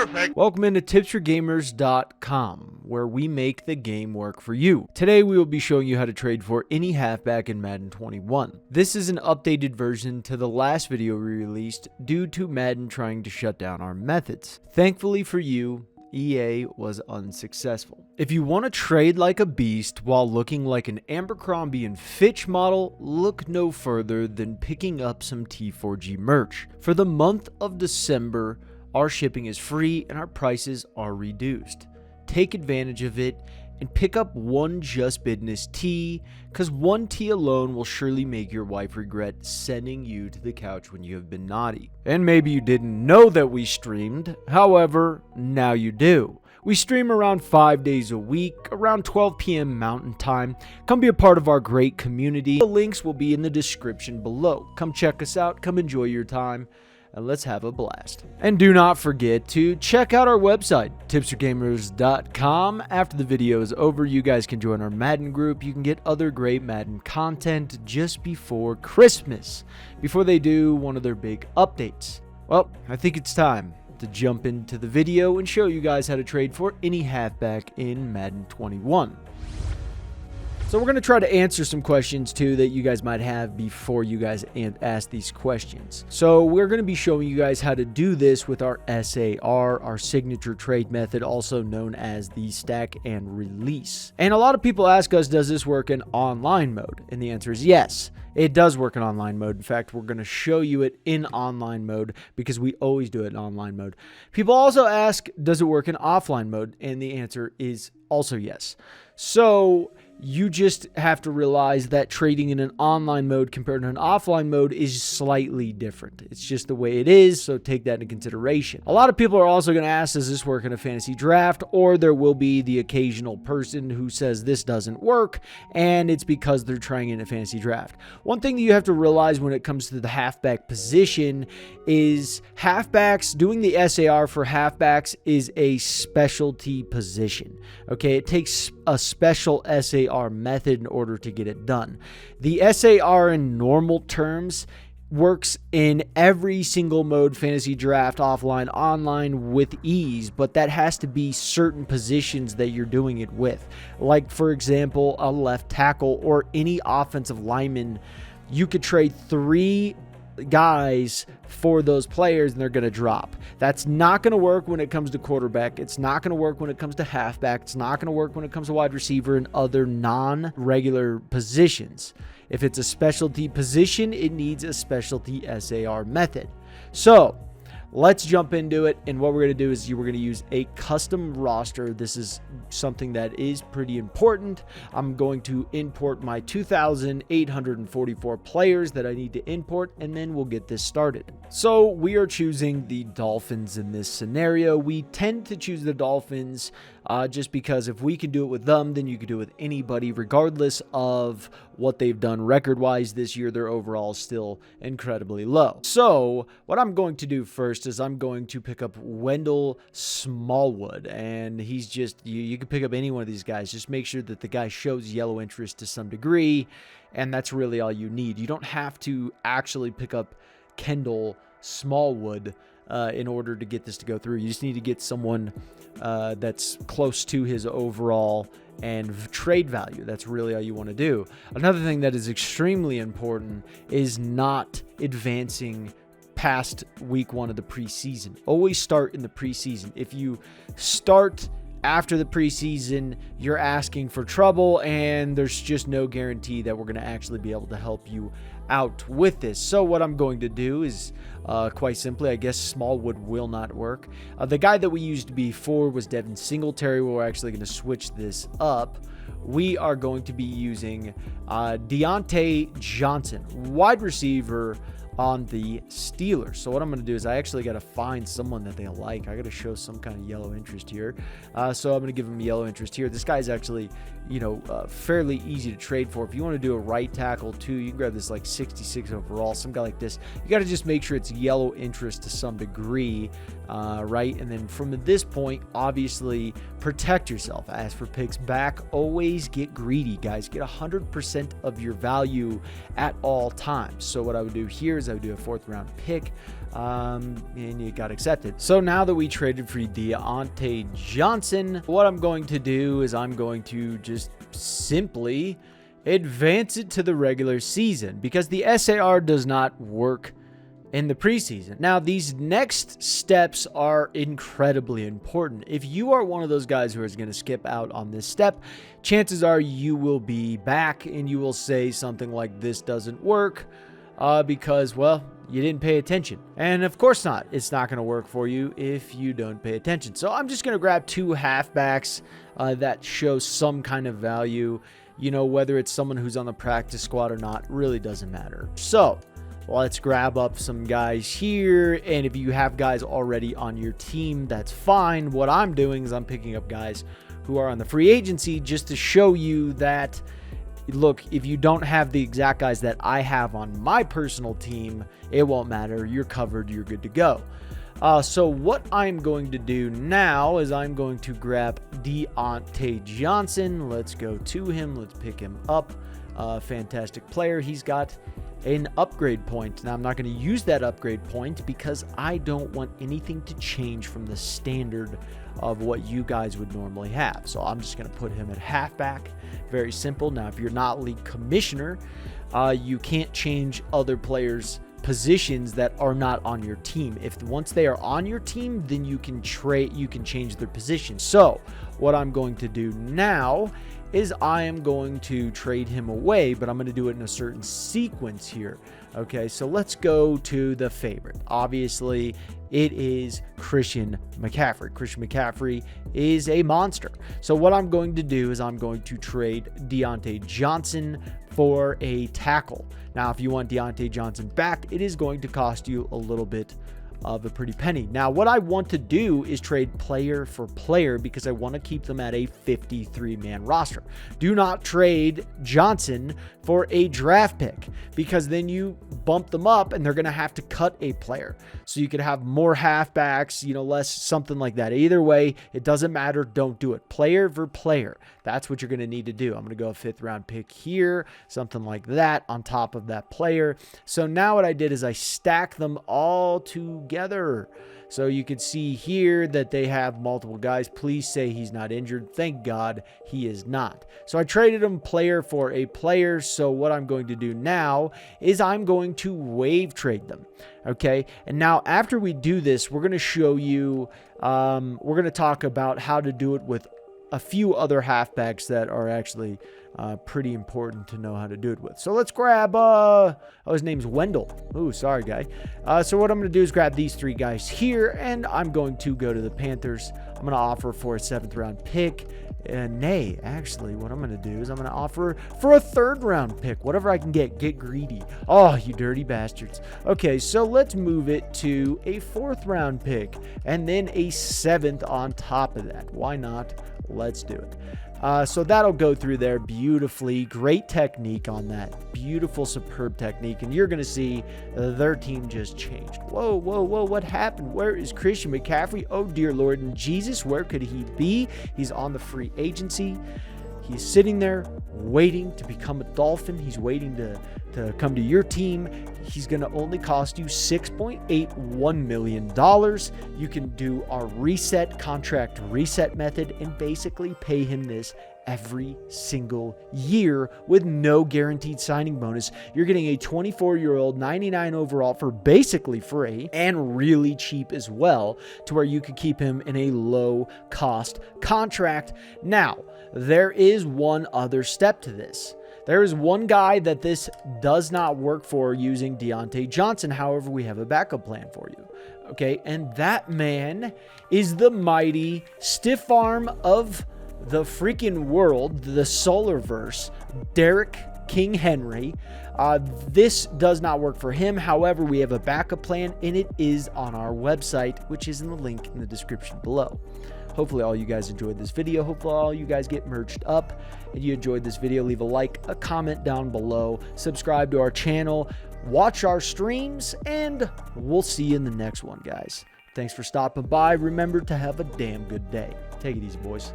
Perfect. Welcome into tipsforgamers.com, where we make the game work for you. Today we will be showing you how to trade for any halfback in Madden 21. This is an updated version to the last video we released due to Madden trying to shut down our methods. Thankfully for you, EA was unsuccessful. If you want to trade like a beast while looking like an Abercrombie and Fitch model, look no further than picking up some T4G merch. For the month of December, our shipping is free and our prices are reduced. Take advantage of it and pick up one Just Business tee, because one tee alone will surely make your wife regret sending you to the couch when you have been naughty. And maybe you didn't know that we streamed, however, now you do. We stream around 5 days a week, around 12 p.m. Mountain Time. Come be a part of our great community. The links will be in the description below. Come check us out, come enjoy your time, and let's have a blast. And do not forget to check out our website, tipsforgamers.com. After the video is over, you guys can join our Madden group. You can get other great Madden content just before Christmas, before they do one of their big updates. Well, I think it's time to jump into the video and show you guys how to trade for any halfback in Madden 21. So we're going to try to answer some questions too that you guys might have before you guys ask these questions. So we're going to be showing you guys how to do this with our SAR, our signature trade method, also known as the stack and release. And a lot of people ask us, does this work in online mode? And the answer is yes. It does work in online mode. In fact, we're going to show you it in online mode because we always do it in online mode. People also ask, does it work in offline mode? And the answer is also yes. So you just have to realize that trading in an online mode compared to an offline mode is slightly different. It's just the way it is, so take that into consideration. A lot of people are also going to ask, does this work in a fantasy draft? Or there will be the occasional person who says this doesn't work, and it's because they're trying it in a fantasy draft. One thing that you have to realize when it comes to the halfback position is halfbacks, doing the SAR for halfbacks is a specialty position. Okay, it takes a special SAR method in order to get it done. The SAR in normal terms works in every single mode, fantasy draft, offline, online, with ease, but that has to be certain positions that you're doing it with. Like, for example, a left tackle or any offensive lineman. You could trade 3 guys for those players and they're going to drop. That's not going to work when it comes to quarterback. It's not going to work when it comes to halfback. It's not going to work when it comes to wide receiver and other non-regular positions. If it's a specialty position, it needs a specialty SAR method. So let's jump into it. And what we're going to do is we're going to use a custom roster. This is something that is pretty important. I'm going to import my 2,844 players that I need to import, and then we'll get this started. So we are choosing the Dolphins in this scenario. We tend to choose the Dolphins just because if we can do it with them, then you can do it with anybody, regardless of what they've done record-wise this year. Their overall is still incredibly low. So what I'm going to do first is I'm going to pick up Wendell Smallwood, and he's just, you can pick up any one of these guys. Just make sure that the guy shows yellow interest to some degree, and that's really all you need. You don't have to actually pick up Kendall Smallwood in order to get this to go through. You just need to get someone that's close to his overall and trade value. That's really all you want to do. Another thing that is extremely important is not advancing past week 1 of the preseason. Always start in the preseason. If you start after the preseason, you're asking for trouble, and there's just no guarantee that we're going to actually be able to help you out with this. So what I'm going to do is quite simply, I guess Smallwood will not work. The guy that we used before was Devin Singletary. We're actually going to switch this up. We are going to be using Deontay Johnson, wide receiver on the Steelers. So what I'm going to do is I actually got to find someone that they like. I got to show some kind of yellow interest here. So I'm going to give him yellow interest here. This guy's actually, fairly easy to trade for. If you want to do a right tackle too, you can grab this like 66 overall, some guy like this. You got to just make sure it's yellow interest to some degree, right? And then from this point, obviously protect yourself. As for picks back, always get greedy, guys. Get 100% of your value at all times. So what I would do here is I would do a 4th round pick. and it got accepted. So now that we traded for Diontae Johnson, what I'm going to do is I'm going to just simply advance it to the regular season, because the SAR does not work in the preseason. Now, these next steps are incredibly important. If you are one of those guys who is going to skip out on this step, chances are you will be back and you will say something like, this doesn't work because, well, you didn't pay attention. And of course not. It's not going to work for you if you don't pay attention. So I'm just going to grab 2 halfbacks that show some kind of value. You know, whether it's someone who's on the practice squad or not, really doesn't matter. So let's grab up some guys here. And if you have guys already on your team, that's fine. What I'm doing is I'm picking up guys who are on the free agency just to show you that, look, if you don't have the exact guys that I have on my personal team, it won't matter. You're covered. You're good to go. So what I'm going to do now is I'm going to grab Diontae Johnson. Let's go to him. Let's pick him up. Fantastic player. He's got an upgrade point. Now, I'm not going to use that upgrade point because I don't want anything to change from the standard of what you guys would normally have. So I'm just going to put him at halfback. Very simple. Now, if you're not league commissioner, you can't change other players' positions that are not on your team. If once they are on your team, then you can change their position. So what I'm going to do now is I am going to trade him away, but I'm going to do it in a certain sequence here. Okay, so let's go to the favorite. Obviously, it is Christian McCaffrey. Christian McCaffrey is a monster. So what I'm going to do is I'm going to trade Diontae Johnson for a tackle. Now, if you want Diontae Johnson back, it is going to cost you a little bit of a pretty penny. Now, what I want to do is trade player for player because I want to keep them at a 53-man roster. Do not trade Johnson for a draft pick because then you bump them up and they're going to have to cut a player. So you could have more halfbacks, less, something like that. Either way, it doesn't matter. Don't do it. Player for player. That's what you're going to need to do. I'm going to go a 5th round pick here, something like that on top of that player. So now what I did is I stack them all together. So you can see here that they have multiple guys. Please say he's not injured. Thank God he is not. So I traded him player for a player. So what I'm going to do now is I'm going to waive trade them. Okay. And now after we do this, we're going to show you, we're going to talk about how to do it with a few other halfbacks that are actually pretty important to know how to do it with. So let's grab, his name's Wendell. Ooh, sorry, guy. So what I'm going to do is grab these 3 guys here, and I'm going to go to the Panthers. I'm going to offer for a 7th round pick. Actually, what I'm going to do is I'm going to offer for a 3rd round pick. Whatever I can get greedy. Oh, you dirty bastards. Okay, so let's move it to a 4th round pick and then a 7th on top of that. Why not? Let's do it. So that'll go through there beautifully. Great technique on that. Beautiful, superb technique. And you're going to see their team just changed. Whoa, whoa, whoa. What happened? Where is Christian McCaffrey? Oh, dear Lord and Jesus. Where could he be? He's on the free agency. He's sitting there waiting to become a Dolphin. He's waiting to come to your team. He's going to only cost you $6.81 million. You can do our contract reset method and basically pay him this every single year with no guaranteed signing bonus. You're getting a 24-year-old 99 overall for basically free and really cheap as well, to where you could keep him in a low cost contract. Now, there is one other step to this. There is one guy that this does not work for using Diontae Johnson. However, we have a backup plan for you. Okay, and that man is the mighty stiff arm of the freaking world, the Solarverse, Derrick King Henry. This does not work for him. However, we have a backup plan, and it is on our website, which is in the link in the description below. Hopefully all you guys enjoyed this video. Hopefully all you guys get merged up and you enjoyed this video. Leave a like, a comment down below, subscribe to our channel, watch our streams, and we'll see you in the next one, guys. Thanks for stopping by. Remember to have a damn good day. Take it easy, boys.